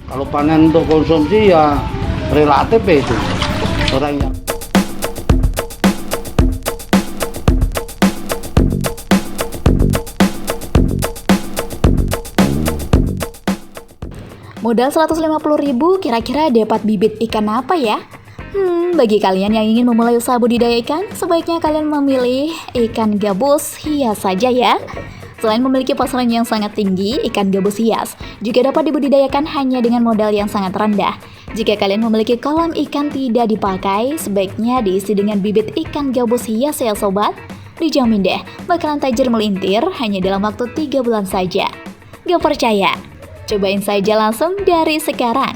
Kalau panen untuk konsumsi ya relatif ya itu. Orang yang modal 150.000 kira-kira dapat bibit ikan apa ya? Bagi kalian yang ingin memulai usaha budidaya ikan, sebaiknya kalian memilih ikan gabus hias saja ya. Selain memiliki pasaran yang sangat tinggi, ikan gabus hias juga dapat dibudidayakan hanya dengan modal yang sangat rendah. Jika kalian memiliki kolam ikan tidak dipakai, sebaiknya diisi dengan bibit ikan gabus hias ya sobat. Dijamin deh, bakalan tajir melintir hanya dalam waktu 3 bulan saja. Gak percaya? Cobain saja langsung dari sekarang.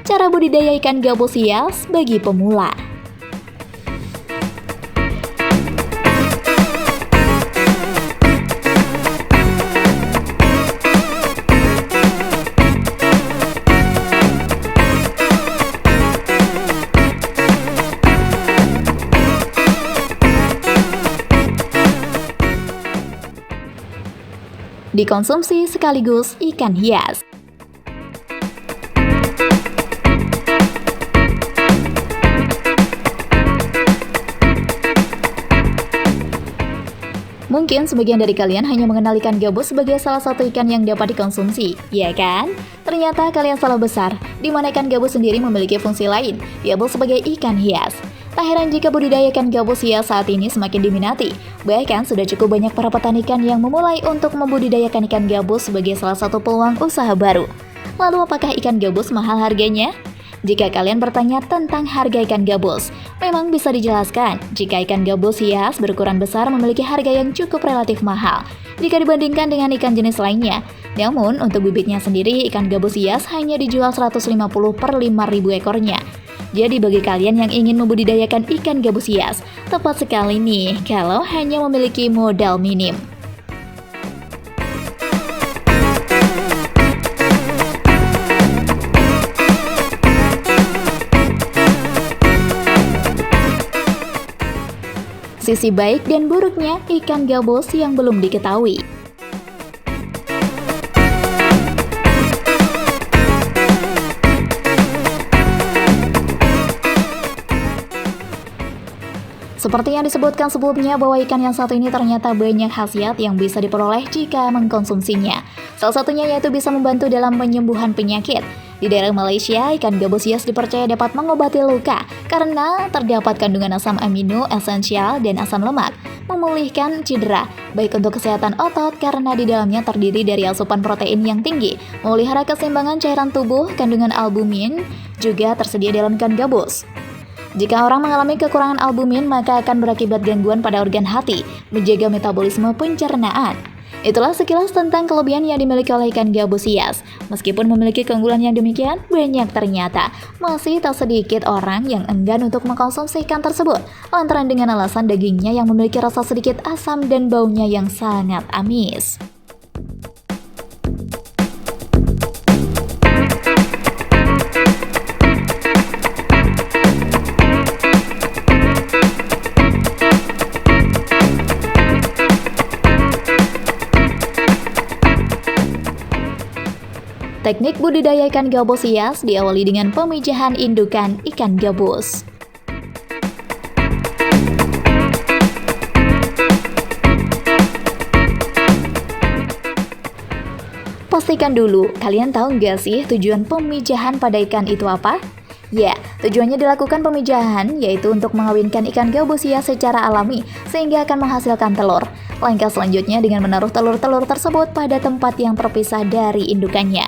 Cara budidaya ikan gabus hias bagi pemula. Dikonsumsi sekaligus ikan hias. Mungkin sebagian dari kalian hanya mengenal ikan gabus sebagai salah satu ikan yang dapat dikonsumsi, ya kan? Ternyata kalian salah besar, di mana ikan gabus sendiri memiliki fungsi lain, yaitu sebagai ikan hias. Tak heran jika budidaya ikan gabus hias saat ini semakin diminati. Bahkan sudah cukup banyak para petani ikan yang memulai untuk membudidayakan ikan gabus sebagai salah satu peluang usaha baru. Lalu apakah ikan gabus mahal harganya? Jika kalian bertanya tentang harga ikan gabus, memang bisa dijelaskan jika ikan gabus hias berukuran besar memiliki harga yang cukup relatif mahal jika dibandingkan dengan ikan jenis lainnya. Namun, untuk bibitnya sendiri, ikan gabus hias hanya dijual 150 per 5.000 ekornya. Jadi bagi kalian yang ingin membudidayakan ikan gabus hias, tepat sekali nih kalau hanya memiliki modal minim. Sisi baik dan buruknya ikan gabus yang belum diketahui. Seperti yang disebutkan sebelumnya bahwa ikan yang satu ini ternyata banyak khasiat yang bisa diperoleh jika mengkonsumsinya. Salah satunya yaitu bisa membantu dalam penyembuhan penyakit. Di daerah Malaysia, ikan gabus hias dipercaya dapat mengobati luka karena terdapat kandungan asam amino esensial dan asam lemak, memulihkan cedera, baik untuk kesehatan otot karena di dalamnya terdiri dari asupan protein yang tinggi, memelihara keseimbangan cairan tubuh, kandungan albumin juga tersedia dalam ikan gabus. Jika orang mengalami kekurangan albumin, maka akan berakibat gangguan pada organ hati, menjaga metabolisme pencernaan. Itulah sekilas tentang kelebihan yang dimiliki oleh ikan gabus hias. Meskipun memiliki keunggulan yang demikian, banyak ternyata masih tak sedikit orang yang enggan untuk mengkonsumsi ikan tersebut, lantaran dengan alasan dagingnya yang memiliki rasa sedikit asam dan baunya yang sangat amis. Teknik budidaya ikan gabus hias diawali dengan pemijahan indukan ikan gabus. Pastikan dulu, kalian tahu nggak sih tujuan pemijahan pada ikan itu apa? Ya, tujuannya dilakukan pemijahan yaitu untuk mengawinkan ikan gabus hias secara alami sehingga akan menghasilkan telur. Langkah selanjutnya dengan menaruh telur-telur tersebut pada tempat yang terpisah dari indukannya.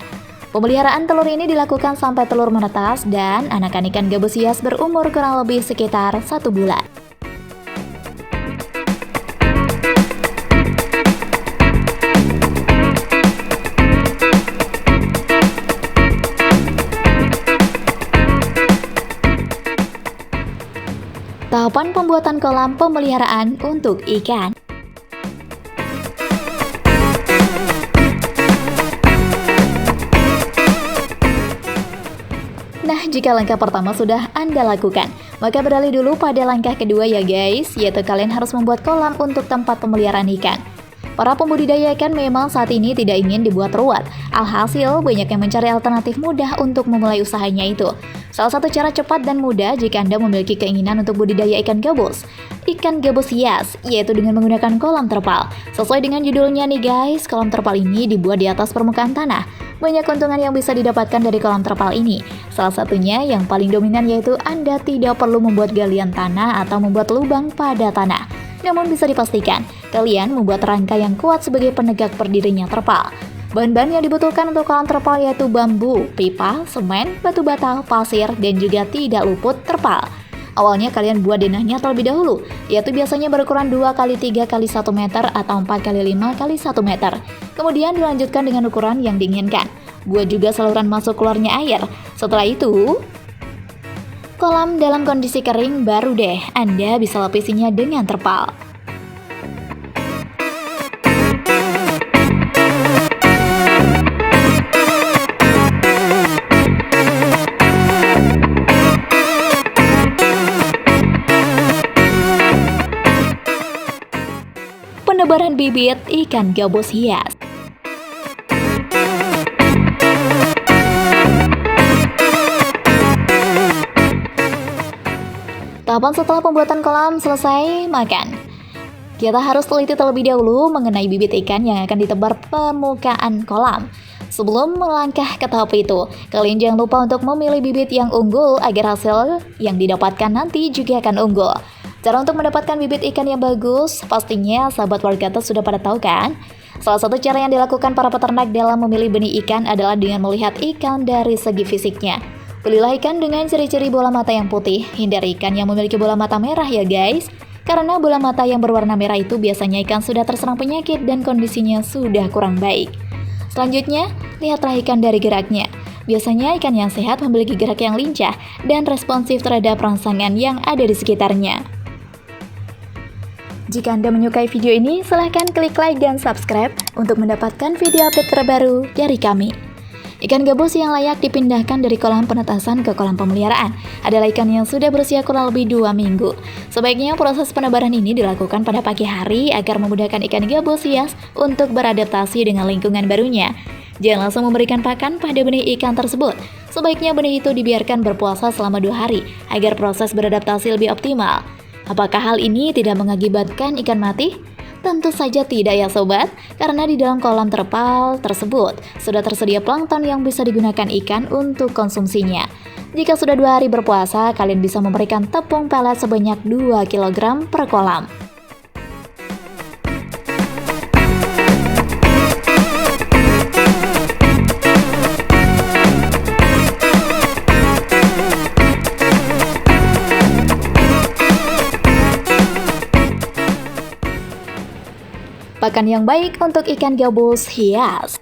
Pemeliharaan telur ini dilakukan sampai telur menetas dan anakan ikan gabus hias berumur kurang lebih sekitar 1 bulan. Tahapan pembuatan kolam pemeliharaan untuk ikan. Nah, jika langkah pertama sudah Anda lakukan, maka beralih dulu pada langkah kedua ya guys, yaitu kalian harus membuat kolam untuk tempat pemeliharaan ikan. Para pembudidaya ikan memang saat ini tidak ingin dibuat ruwet. Alhasil, banyak yang mencari alternatif mudah untuk memulai usahanya itu. Salah satu cara cepat dan mudah jika Anda memiliki keinginan untuk budidaya ikan gabus. Ikan gabus hias, yaitu dengan menggunakan kolam terpal. Sesuai dengan judulnya nih guys, kolam terpal ini dibuat di atas permukaan tanah. Banyak keuntungan yang bisa didapatkan dari kolam terpal ini. Salah satunya yang paling dominan yaitu Anda tidak perlu membuat galian tanah atau membuat lubang pada tanah. Namun bisa dipastikan, kalian membuat rangka yang kuat sebagai penegak berdirinya terpal. Bahan-bahan yang dibutuhkan untuk kolam terpal yaitu bambu, pipa, semen, batu bata, pasir, dan juga tidak luput terpal. Awalnya kalian buat denahnya terlebih dahulu, yaitu biasanya berukuran 2x3x1 meter atau 4x5x1 meter. Kemudian dilanjutkan dengan ukuran yang diinginkan. Buat juga saluran masuk keluarnya air. Setelah itu, kolam dalam kondisi kering baru deh Anda bisa lapisinya dengan terpal. Penebaran bibit ikan gabus hias. Tahapan setelah pembuatan kolam selesai, makan. Kita harus teliti terlebih dahulu mengenai bibit ikan yang akan ditebar permukaan kolam. Sebelum melangkah ke tahap itu, kalian jangan lupa untuk memilih bibit yang unggul agar hasil yang didapatkan nanti juga akan unggul. Cara untuk mendapatkan bibit ikan yang bagus, pastinya sahabat warganet sudah pada tahu kan? Salah satu cara yang dilakukan para peternak dalam memilih benih ikan adalah dengan melihat ikan dari segi fisiknya. Pilihlah ikan dengan ciri-ciri bola mata yang putih, hindari ikan yang memiliki bola mata merah ya guys. Karena bola mata yang berwarna merah itu biasanya ikan sudah terserang penyakit dan kondisinya sudah kurang baik. Selanjutnya, lihatlah ikan dari geraknya. Biasanya ikan yang sehat memiliki gerak yang lincah dan responsif terhadap rangsangan yang ada di sekitarnya. Jika Anda menyukai video ini, silahkan klik like dan subscribe untuk mendapatkan video update terbaru dari kami. Ikan gabus yang layak dipindahkan dari kolam penetasan ke kolam pemeliharaan adalah ikan yang sudah berusia kurang lebih 2 minggu. Sebaiknya proses penebaran ini dilakukan pada pagi hari agar memudahkan ikan gabus hias untuk beradaptasi dengan lingkungan barunya. Jangan langsung memberikan pakan pada benih ikan tersebut. Sebaiknya benih itu dibiarkan berpuasa selama 2 hari agar proses beradaptasi lebih optimal. Apakah hal ini tidak mengakibatkan ikan mati? Tentu saja tidak ya sobat, karena di dalam kolam terpal tersebut sudah tersedia plankton yang bisa digunakan ikan untuk konsumsinya. Jika sudah 2 hari berpuasa, kalian bisa memberikan tepung pelet sebanyak 2 kg per kolam. Pakan yang baik untuk ikan gabus hias.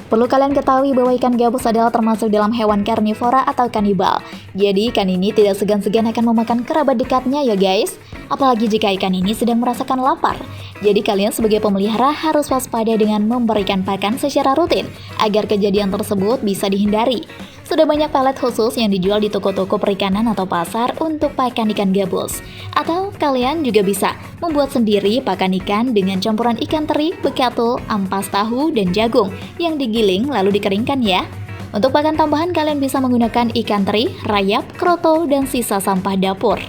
Perlu kalian ketahui bahwa ikan gabus adalah termasuk dalam hewan karnivora atau kanibal. Jadi ikan ini tidak segan-segan akan memakan kerabat dekatnya ya guys. Apalagi jika ikan ini sedang merasakan lapar. Jadi kalian sebagai pemelihara harus waspada dengan memberikan pakan secara rutin agar kejadian tersebut bisa dihindari. Sudah banyak pelet khusus yang dijual di toko-toko perikanan atau pasar untuk pakan ikan gabus. Atau kalian juga bisa membuat sendiri pakan ikan dengan campuran ikan teri, bekatul, ampas tahu, dan jagung yang digiling lalu dikeringkan ya. Untuk pakan tambahan kalian bisa menggunakan ikan teri, rayap, kroto, dan sisa sampah dapur.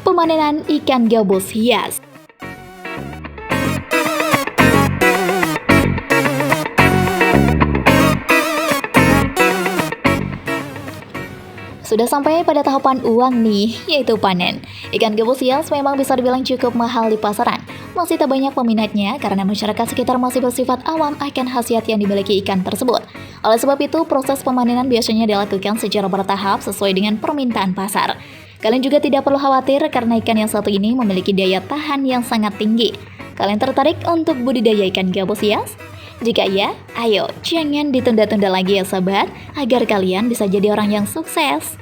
Pemanenan ikan gabus hias. Sudah sampai pada tahapan uang nih, yaitu panen. Ikan gabus hias memang bisa dibilang cukup mahal di pasaran. Masih tak banyak peminatnya karena masyarakat sekitar masih bersifat awam akan khasiat yang dimiliki ikan tersebut. Oleh sebab itu, proses pemanenan biasanya dilakukan secara bertahap sesuai dengan permintaan pasar. Kalian juga tidak perlu khawatir karena ikan yang satu ini memiliki daya tahan yang sangat tinggi. Kalian tertarik untuk budidaya ikan gabus hias? Jika iya, ayo jangan ditunda-tunda lagi ya sahabat, agar kalian bisa jadi orang yang sukses.